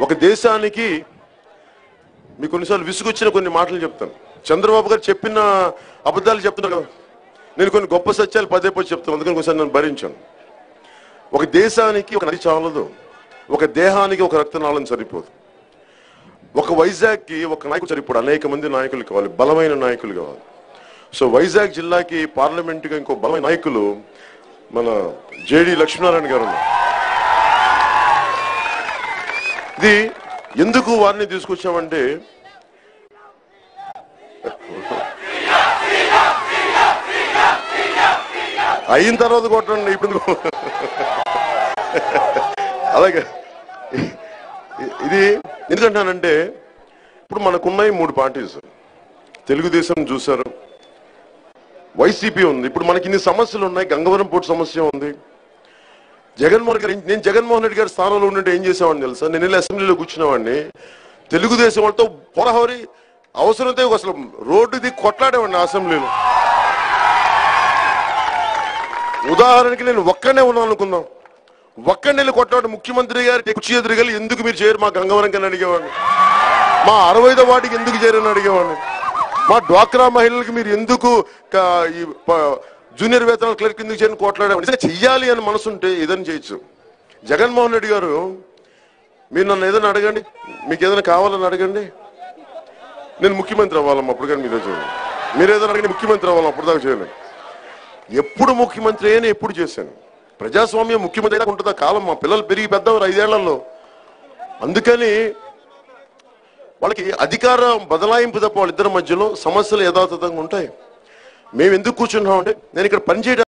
ఒక దేశానికి మీకు కొన్నిసార్లు విసుగొచ్చిన కొన్ని మాటలు చెప్తాను. చంద్రబాబు గారు చెప్పిన అబద్ధాలు చెప్తున్నారు. నేను కొన్ని గొప్ప సత్యాలు పదే చెప్తాను, అందుకని ఒకసారి నేను భరించాను. ఒక దేశానికి ఒక నది చాలదు, ఒక దేహానికి ఒక రక్తనాళం సరిపోదు. ఒక వైజాగ్కి ఒక నాయకుడు సరిపోడు, అనేక మంది నాయకులు కావాలి, బలమైన నాయకులు కావాలి. సో వైజాగ్ జిల్లాకి పార్లమెంటుగా ఇంకో బలమైన నాయకులు మన జేడి లక్ష్మీనారాయణ గారు ఉన్నారు. ఇది ఎందుకు వారిని తీసుకొచ్చామంటే, అయిన తర్వాత కొట్టండి ఇప్పుడు. అలాగే ఇది ఎందుకంటానంటే, ఇప్పుడు మనకున్నాయి 3 పార్టీస్. తెలుగుదేశం చూశారు, వైసీపీ ఉంది. ఇప్పుడు మనకి ఇన్ని సమస్యలు ఉన్నాయి. గంగవరం పోర్టు సమస్య ఉంది. జగన్మోహన్ గారు, నేను జగన్మోహన్ రెడ్డి గారి స్థానంలో ఉండే ఏం చేసేవాడిని తెలుసా? నేను వెళ్ళి అసెంబ్లీలో కూర్చునేవాడిని, తెలుగుదేశం వాళ్ళతో పొరహోరి అవసరమైతే అసలు రోడ్డు దిగి కొట్లాడేవాడిని అసెంబ్లీలో. ఉదాహరణకి నేను ఒక్కడే ఉన్నాను అనుకుందాం, ఒక్కడిని వెళ్ళి కొట్లాడు ముఖ్యమంత్రి గారి కుర్చీ ఎదురుగలి ఎందుకు మీరు చేయరు మా గంగవరం కన్నా అడిగేవాడిని, మా 65వ వార్డుకి ఎందుకు చేయరని అడిగేవాడిని, మా డ్వాక్రా మహిళలకు మీరు ఎందుకు జూనియర్ వేతనాల క్లర్క్ ఎందుకు చేయని కొట్లాడేవాడిని. చెయ్యాలి అని మనసుంటే ఏదైనా చేయొచ్చు. జగన్మోహన్ రెడ్డి గారు, మీరు నన్ను ఏదైనా అడగండి, మీకు ఏదైనా కావాలని అడగండి, నేను ముఖ్యమంత్రి అవ్వాలమ్మా అప్పుడు కానీ మీరే చూడండి, మీరు ఏదైనా అడగండి ముఖ్యమంత్రి అవ్వాలమ్మా అప్పుడు దాకా చేయలేను. ఎప్పుడు ముఖ్యమంత్రి అయినా ఎప్పుడు చేశాను. ప్రజాస్వామ్యం ముఖ్యమంత్రి అయినా ఉంటుందా కాలం? మా పిల్లలు పెరిగి పెద్దవారు 5 ఏళ్లలో. అందుకని వాళ్ళకి అధికారం బదలాయింపు తప్ప వాళ్ళిద్దరి మధ్యలో సమస్యలు యథాతథంగా ఉంటాయి. మేము ఎందుకు కూర్చున్నామంటే, నేను ఇక్కడ పనిచేయడానికి